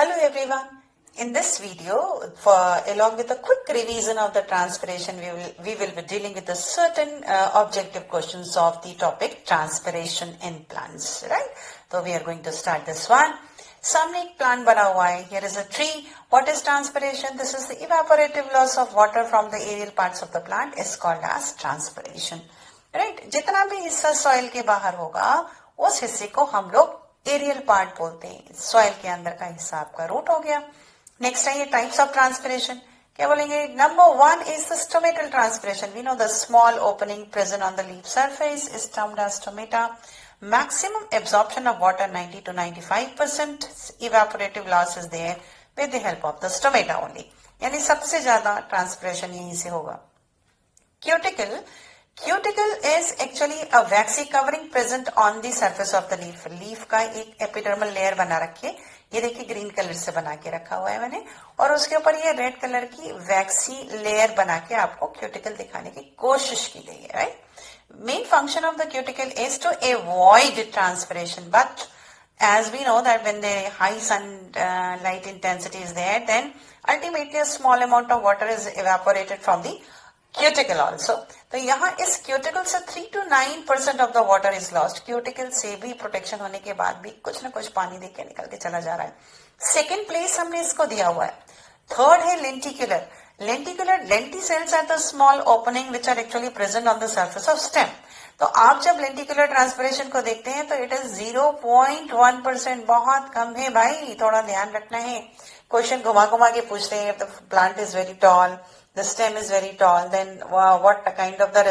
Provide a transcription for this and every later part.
Hello everyone. In this video, along with a quick revision of the transpiration, we will be dealing with the certain objective questions of the topic transpiration in plants, right? So we are going to start this one. सामने एक plant बना हुआ है. Here is a tree. What is transpiration? This is the evaporative loss of water from the aerial parts of the plant is called as transpiration, right? जितना भी हिस्सा soil के बाहर होगा उस हिस्से को हम लोग एरियल पार्ट बोलते हैं. सॉइल के अंदर का हिस्सा आपका रूट हो गया. नेक्स्ट है ये टाइप्स ऑफ ट्रांसपिरेशन. क्या बोलेंगे? Number one is the stomatal transpiration. We know the small opening present on the leaf surface is termed as stomata. Maximum absorption of water 90 to 95%. Evaporative loss is there with the help of the stomata only. यानी सबसे ज्यादा transpiration यहीं से होगा. Cuticle. Cuticle is actually a waxy covering present on the surface of the leaf. Leaf का एक epidermal layer बना रखे. ये देखिए ग्रीन कलर से बना के रखा हुआ है मैंने, और उसके ऊपर ये रेड कलर की वैक्सी लेयर बना के आपको क्यूटिकल दिखाने की कोशिश की गई है, right? Main function of the cuticle is to avoid transpiration, but as we know that when the high sunlight intensity is there, then ultimately a small amount of water is evaporated from the cuticle also. तो यहाँ इस cuticle से 3 to 9% of the water is lost. Cuticle से भी protection होने के बाद भी कुछ न कुछ पानी देख के निकल के चला जा रहा है. सेकेंड प्लेस हमने इसको दिया हुआ है. थर्ड है lenticular. Lenticels are the small opening which are actually present on the surface of stem. तो आप जब लेंटिकुलर ट्रांसपिरेशन को देखते हैं तो इट इज 0.1%. बहुत कम है भाई, थोड़ा ध्यान रखना है. क्वेश्चन घुमा घुमा के पूछते हैं. The plant is very tall, the stem is very tall, then what kind of the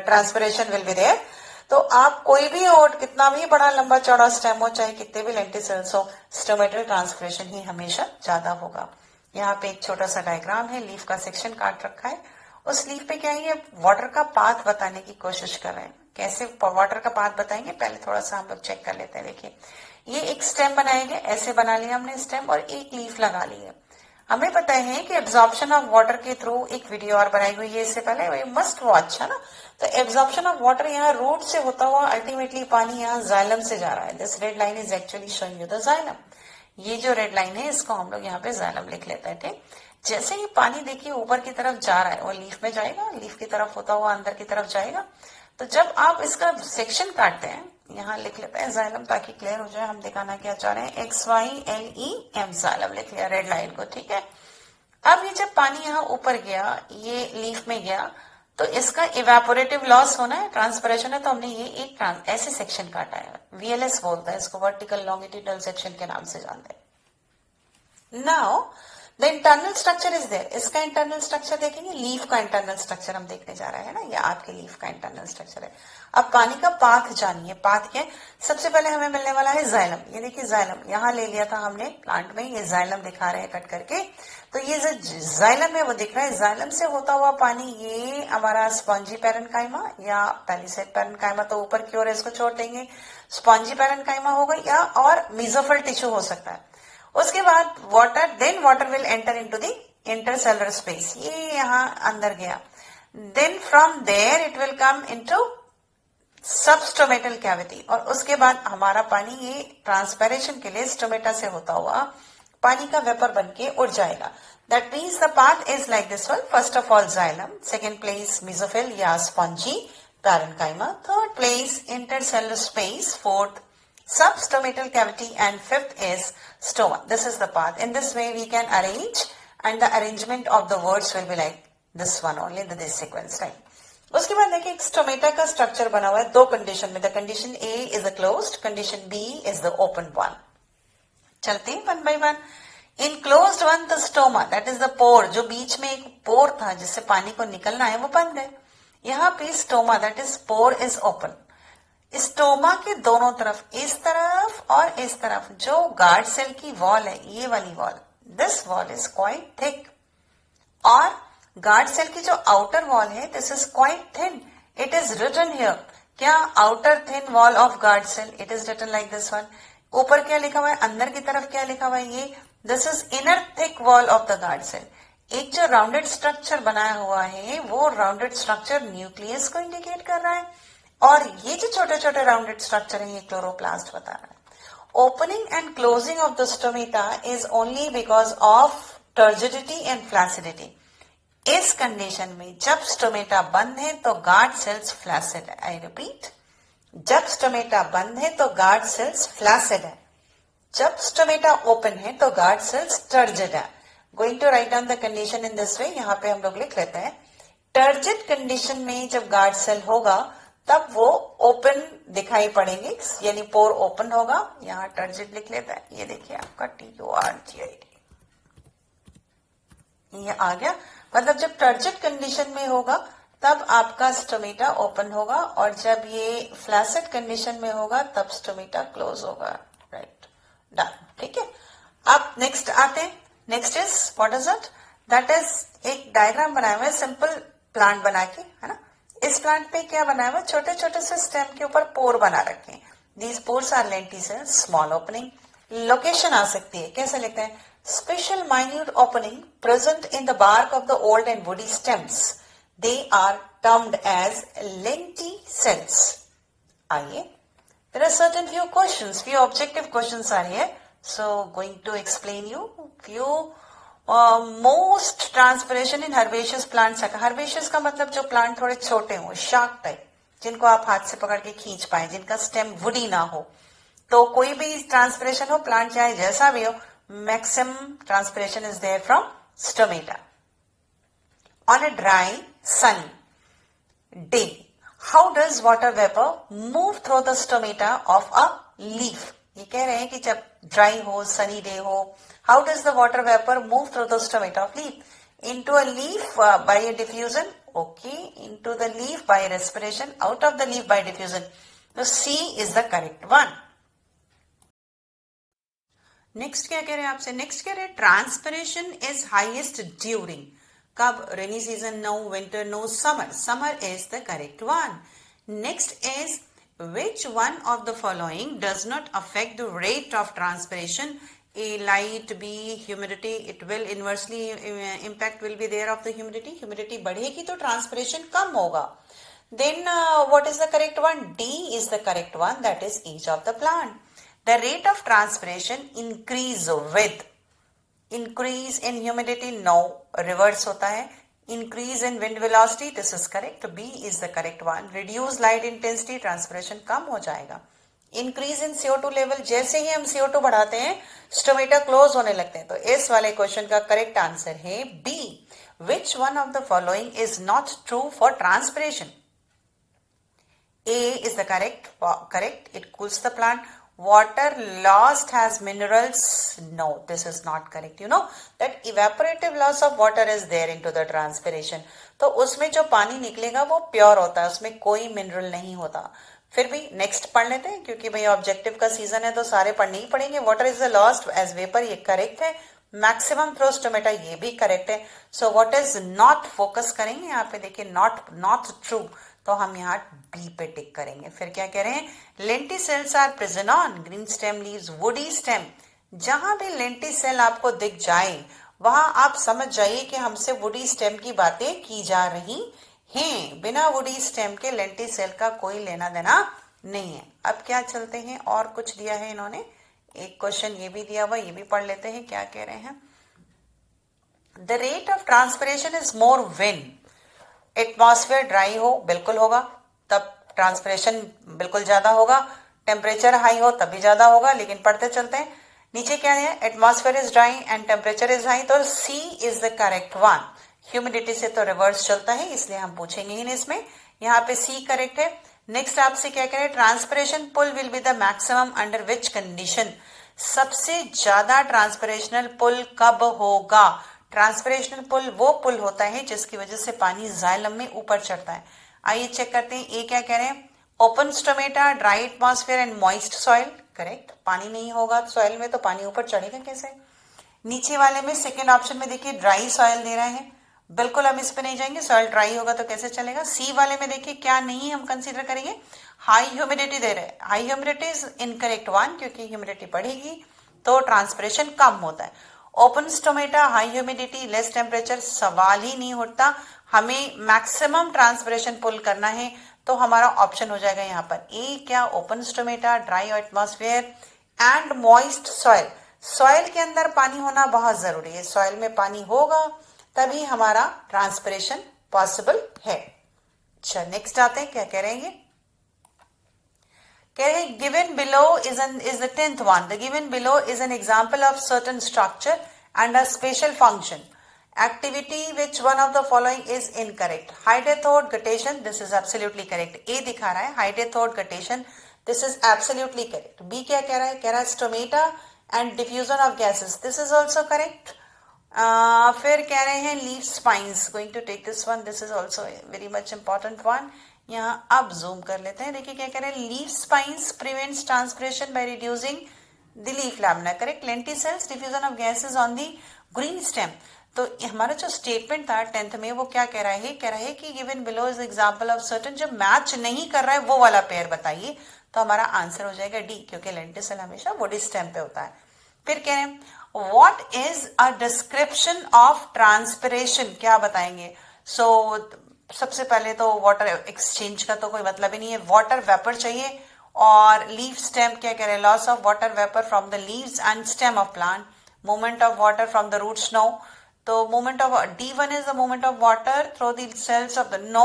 transpiration will be there. तो आप कोई भी हो, कितना भी बड़ा लंबा चौड़ा स्टेम हो, चाहे कितने भी लेंटिसेल्स हो, स्टोमेटल ट्रांसपिरेशन ही हमेशा ज्यादा होगा. यहाँ पे एक छोटा सा डायग्राम है, लीफ का सेक्शन काट रखा है. उस लीफ पे क्या है, वाटर का पाथ बताने की कोशिश कर रहे हैं. कैसे वाटर का पाथ बताएंगे, पहले थोड़ा सा हम लोग चेक कर लेते हैं. देखिए ये एक स्टेम बनाएंगे, ऐसे बना लिया हमने स्टेम, और एक लीफ लगा ली है. हमें पता है कि एब्जॉर्प्शन ऑफ वाटर के थ्रू एक वीडियो और बनाई हुई है इससे पहले, मस्ट वॉच, है ना. तो एब्जॉर्प्शन ऑफ वाटर यहाँ रूट से होता हुआ अल्टीमेटली पानी यहाँ जाइलम से जा रहा है. This red line is actually showing you the xylem. ये जो रेड लाइन है इसको हम लोग यहाँ पे जाइलम लिख लेते हैं. ठीक, जैसे ही पानी देखिए ऊपर की तरफ जा रहा है, वो लीफ में जाएगा, लीफ की तरफ होता हुआ अंदर की तरफ जाएगा. तो जब आप इसका सेक्शन काटते हैं, यहाँ लिख लेते हैं जाइलम ताकि क्लियर हो जाए. हम दिखाना क्या चाह रहे हैं, XYLEM जाइलम लिख लिया रेड लाइन को. ठीक है, अब ये जब पानी यहाँ ऊपर गया, ये लीफ में गया, तो इसका इवेपोरेटिव लॉस होना है, ट्रांसपिरेशन है, तो हमने ये एक ऐसे सेक्शन काटा है. VLS बोलता है इसको, वर्टिकल लॉन्गिट्यूडनल सेक्शन के नाम से जानते हैं. Now the internal structure is there. इसका इंटरनल स्ट्रक्चर देखेंगे, लीफ का इंटरनल स्ट्रक्चर हम देखने जा रहे हैं ना. ये आपके लीफ का इंटरनल स्ट्रक्चर है. अब पानी का पाथ जानिए. पाथ क्या है? सबसे पहले हमें मिलने वाला है जाइलम. ये देखिए जाइलम यहाँ ले लिया था हमने प्लांट में, ये जाइलम दिखा रहे हैं कट करके. तो ये जो जाइलम है वो दिख रहा है. जाइलम से होता हुआ पानी ये हमारा स्पॉन्जी पैरेन्काइमा या पैलिसेड पैरेन्काइमा, तो ऊपर की ओर इसको छोड़ देंगे. स्पॉन्जी पैरेन्काइमा होगा या और मेसोफिल टिश्यू हो सकता है. उसके बाद water, then water will enter into the intercellular space. ये यहाँ अंदर गया. Then from there it will come into substomatal cavity, और उसके बाद हमारा पानी ये ट्रांसपिरेशन के लिए स्टोमेटा से होता हुआ पानी का वेपर बन के उड़ जाएगा. That means the path is like this one. First of all xylem, second place mesophyll या spongy parenchyma, third place intercellular space, fourth substomatal cavity, and fifth is stoma. This is the path. In this way we can arrange, and the arrangement of the words will be like this one only, in this sequence, right? उसके बाद देखिए एक stomata का structure बना हुआ है दो condition में. The condition A is the closed, condition B is the open one. चलते हैं one by one. In closed one the stoma, that is the pore. जो बीच में एक पोर था जिससे पानी को निकलना है वो बंद है. यहाँ पे stoma, that is pour is open. Stoma के दोनों तरफ, इस तरफ और इस तरफ, जो गार्ड सेल की वॉल है, ये वाली wall, this wall is quite thick. और गार्ड सेल की जो आउटर वॉल है, this is quite thin. It is written here. क्या? Outer thin wall of guard cell. It is written like this one. ऊपर क्या लिखा हुआ है, अंदर की तरफ क्या लिखा हुआ है, ये this is inner thick wall of the guard cell. एक जो राउंडेड स्ट्रक्चर बनाया हुआ है, वो राउंडेड स्ट्रक्चर न्यूक्लियस को इंडिकेट कर रहा है, और ये जो छोटे छोटे राउंडेड स्ट्रक्चर है ये क्लोरोप्लास्ट बता रहा है. opening and closing of the stomata is only because of turgidity and flaccidity. इस कंडीशन में जब स्टोमेटा बंद है तो गार्ड सेल्स फ्लैसिड है. आई रिपीट, जब स्टोमेटा बंद है तो गार्ड सेल्स फ्लैसिड है. जब स्टोमेटा ओपन है तो गार्ड सेल्स टर्जिड है. Going to write down the condition in this way. यहां पे हम लोग लिख लेते हैं टर्जिड कंडीशन में जब गार्ड सेल होगा तब वो ओपन दिखाई पड़ेंगे, यानी पोर ओपन होगा. यहां टर्जिड लिख लेता है. ये देखिए आपका TURGID ये आ गया. मतलब जब टर्जिड कंडीशन में होगा तब आपका स्टोमेटा ओपन होगा और जब ये फ्लैसिड कंडीशन में होगा तब स्टोमेटा क्लोज होगा. Right, done. ठीक है. अब नेक्स्ट आते हैं. Next is what is it? That is एक डायग्राम बनाया हुआ है सिंपल प्लांट बना के, है ना. इस प्लांट पे क्या बनाया हुआ है? छोटे छोटे से स्टेम के ऊपर पोर बना रखे हैं. These pores are lenticels, small opening. Location आ सकती है, कैसे लिखते हैं? Special minute opening present in the bark of the old and woody stems. They are termed as lenticels. आइए, there are certain few questions, few objective questions are here. So, going to explain you few most transpiration in herbaceous plants. Herbaceous का मतलब जो plant थोड़े छोटे हो, shark type, जिनको आप हाथ से पकड़ के खींच पाए, जिनका स्टेम वुडी ना हो. तो कोई भी ट्रांसपिरेशन हो, प्लांट चाहे जैसा भी हो, maximum transpiration is there from stomata. On a dry, sunny day, how does water vapor move through the stomata of a leaf? ये कह रहे हैं कि जब ड्राई हो, सनी डे हो, how does the water vapor move through the stomata of leaf? Into a leaf by a diffusion. Okay, into the leaf by respiration, out of the leaf by diffusion. So C is the correct one. Next क्या कह रहे हैं आपसे? Next कह रहे हैं transpiration is highest during. कब? Rainy season no, winter no, summer. Summer is the correct one. Next is which one of the following does not affect the rate of transpiration? A, light. B, humidity. It will inversely impact will be there of the humidity. Humidity बढ़ेगी तो transpiration कम होगा. Then what is the correct one? D is the correct one. That is age of the plant. The rate of transpiration increase with increase in humidity. No, reverse होता है. Increase in wind velocity. This is correct. B is the correct one. Reduce light intensity. Transpiration कम हो जाएगा. Increase in CO2 level. जैसे ही हम CO2 बढ़ाते हैं stomata close होने लगते हैं. तो इस वाले क्वेश्चन का करेक्ट आंसर है B. Which one of the following is not true for transpiration? A is the correct. It cools the plant. Water lost has minerals. No, this is not correct. You know that evaporative loss of water is there into the transpiration. तो उसमें जो पानी निकलेगा वो pure होता है, उसमें कोई मिनरल नहीं होता. फिर भी नेक्स्ट पढ़ लेते हैं क्योंकि भाई ऑब्जेक्टिव का सीजन है तो सारे पढ़ने ही पड़ेंगे. Water is the lost as vapour, ये करेक्ट है. मैक्सिमम थ्रो स्टोमेटा, ये भी करेक्ट है. So what is not focus करेंगे यहाँ पे, देखिए नॉट ट्रू, तो हम यहाँ बी पे टिक करेंगे. फिर क्या कह रहे हैं? Lenticels are present on green stem leaves, woody stem. जहां भी लेंटिसेल आपको दिख जाए वहां आप समझ जाइए कि हमसे वुडी स्टेम की बातें की जा रही हैं. बिना वुडी स्टेम के लेंटिसेल का कोई लेना देना नहीं है. अब क्या चलते हैं, और कुछ दिया है इन्होंने, एक क्वेश्चन ये भी दिया हुआ, ये भी पढ़ लेते हैं. क्या कह रहे हैं? The rate of transpiration is more when atmosphere dry हो. बिल्कुल होगा, तब ट्रांसपिरेशन बिल्कुल ज्यादा होगा. टेम्परेचर हाई हो तब भी ज्यादा होगा. लेकिन पढ़ते चलते हैं. नीचे क्या है? Atmosphere is dry and temperature is high, तो C is the correct one. Humidity से तो रिवर्स चलता है, इसलिए हम पूछेंगे ही नहीं इसमें. यहाँ पे सी करेक्ट है. नेक्स्ट आपसे क्या कह रहे हैं? Transpiration pull will be the maximum under which condition? सबसे ज्यादा ट्रांसपिरेशनल पुल कब होगा? ट्रांसपिरेशनल पुल वो पुल होता है जिसकी वजह से पानी जाइलम में ऊपर चढ़ता है. आइए चेक करते हैं. ए क्या कह रहे हैं? Open stomata, dry atmosphere and moist soil. Correct. पानी नहीं होगा सॉइल में तो पानी ऊपर चढ़ेगा कैसे? नीचे वाले में सेकेंड ऑप्शन में देखिए ड्राई सॉइल दे रहे हैं, बिल्कुल हम इस पे नहीं जाएंगे. सॉइल ड्राई होगा तो कैसे चलेगा? सी वाले में देखिए क्या नहीं हम कंसीडर करेंगे, हाई ह्यूमिडिटी दे रहे हैं. High humidity is incorrect one, क्योंकि ह्यूमिडिटी बढ़ेगी तो ट्रांसपिरेशन कम होता है. Open stomata, high humidity, less temperature, सवाल ही नहीं उठता. हमें मैक्सिमम ट्रांसपिरेशन पुल करना है तो हमारा ऑप्शन हो जाएगा यहाँ पर ए. क्या? Open stomata, dry atmosphere. And moist soil, soil के अंदर पानी होना बहुत जरूरी है, सॉइल में पानी होगा तभी हमारा ट्रांसपिरेशन पॉसिबल है। अच्छा नेक्स्ट आते हैं, क्या कह रहे हैं, कह रहे हैं given below is the 10th one, the given below is an example of certain structure and a special function, activity which one of the following is incorrect, high death or guttation, this is absolutely correct, A दिखा रहा है high death or guttation, this is absolutely correct, B क्या कह रहा है, कह रहा है stomata and diffusion of gases, this is also correct, फिर कह रहे हैं leaf spines, going to take this one, this is also a very much important one, यहाँ अब zoom कर लेते हैं, देखिए क्या कह रहे हैं, leaf spines prevents transpiration by reducing the leaf lamina, correct, lenticels, diffusion of gases on the green stem, तो हमारा जो स्टेटमेंट था 10th में वो क्या कह रहा है, कह रहा है कि given below is example of certain, जो मैच नहीं कर रहा है वो वाला पेयर बताइए, तो हमारा आंसर हो जाएगा डी, क्योंकि लेंटिसल हमेशा वुडी स्टेम पे होता है। फिर कह रहे हैं what is a description of transpiration, क्या बताएंगे, सबसे पहले तो वाटर एक्सचेंज का तो कोई मतलब ही नहीं है, वाटर वेपर चाहिए, और लीफ स्टेम क्या कह रहे हैं, loss of water vapour from the leaves and stem of plant, movement of water from the root snow, तो movement of D1 is the movement of water through the cells of the, no,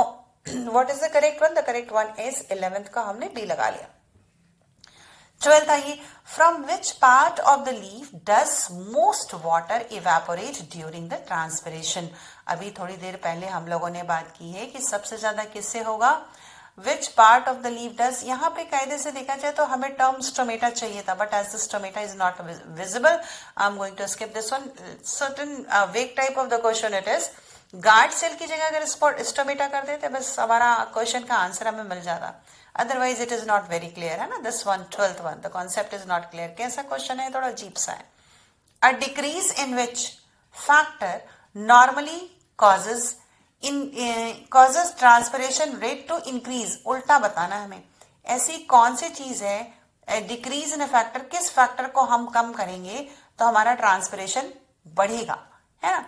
what is the correct one, the correct one is 11th का हमने B लगा लिया। 12th आइए, from which part of the leaf does most water evaporate during the transpiration, अभी थोड़ी देर पहले हम लोगों ने बात की है कि सबसे ज्यादा किससे होगा, which part of the leaf does, यहाँ पे कायदे से देखा जाए तो हमें टर्म स्टोमेटा चाहिए था, but as the stomata is not visible, I am going to skip this one, certain weak type of the question it is, guard cell की जगह अगर स्टोमेटा कर देते बस हमारा क्वेश्चन का आंसर हमें मिल जाता, otherwise it is not very clear, है ना, this one 12th one, the concept is not clear, कैसा क्वेश्चन है, थोड़ा अजीब सा है, a decrease in which factor normally causes causes transpiration rate to increase, उल्टा बताना है हमें, ऐसी कौन सी चीज है, डिक्रीज इन फैक्टर, किस फैक्टर को हम कम करेंगे तो हमारा ट्रांसपिरेशन बढ़ेगा, है ना,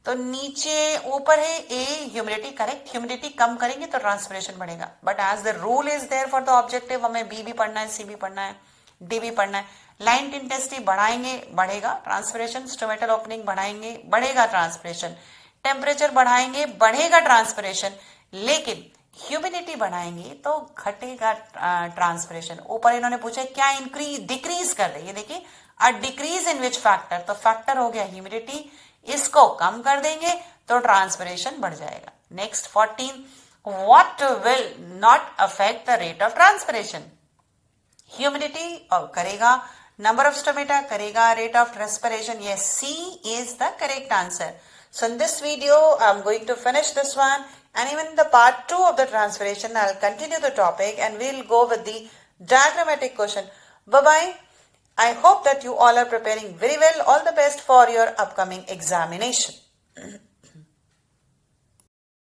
तो नीचे ऊपर है ए ह्यूमिडिटी, करेक्ट, ह्यूमिडिटी कम करेंगे तो ट्रांसपिरेशन बढ़ेगा, but as the rule is there for the objective, हमें बी भी पढ़ना है, सी भी पढ़ना है, डी भी पढ़ना है, लाइन इंटेंसिटी बढ़ाएंगे बढ़ेगा ट्रांसपिरेशन, स्टोमेटल ओपनिंग बढ़ाएंगे बढ़ेगा ट्रांसपिरेशन, टेम्परेचर बढ़ाएंगे बढ़ेगा ट्रांसपिरेशन, लेकिन ह्यूमिडिटी बढ़ाएंगे तो घटेगा ट्रांसपिरेशन। ऊपर इन्होंने पूछा क्या इंक्रीज डिक्रीज कर रही है, देखिए अ डिक्रीज इन विच फैक्टर, तो फैक्टर हो गया ह्यूमिडिटी, इसको कम कर देंगे तो ट्रांसपिरेशन बढ़ जाएगा। Next 14, what will not affect the rate of transpiration, humidity करेगा, नंबर ऑफ स्टोमेटा करेगा, रेट ऑफ रेस्पिरेशन, ये C is the correct answer. So in this video, I'm going to finish this one, and even the part 2 of the transpiration, I'll continue the topic and we'll go with the diagrammatic question. Bye-bye. I hope that you all are preparing very well. All the best for your upcoming examination.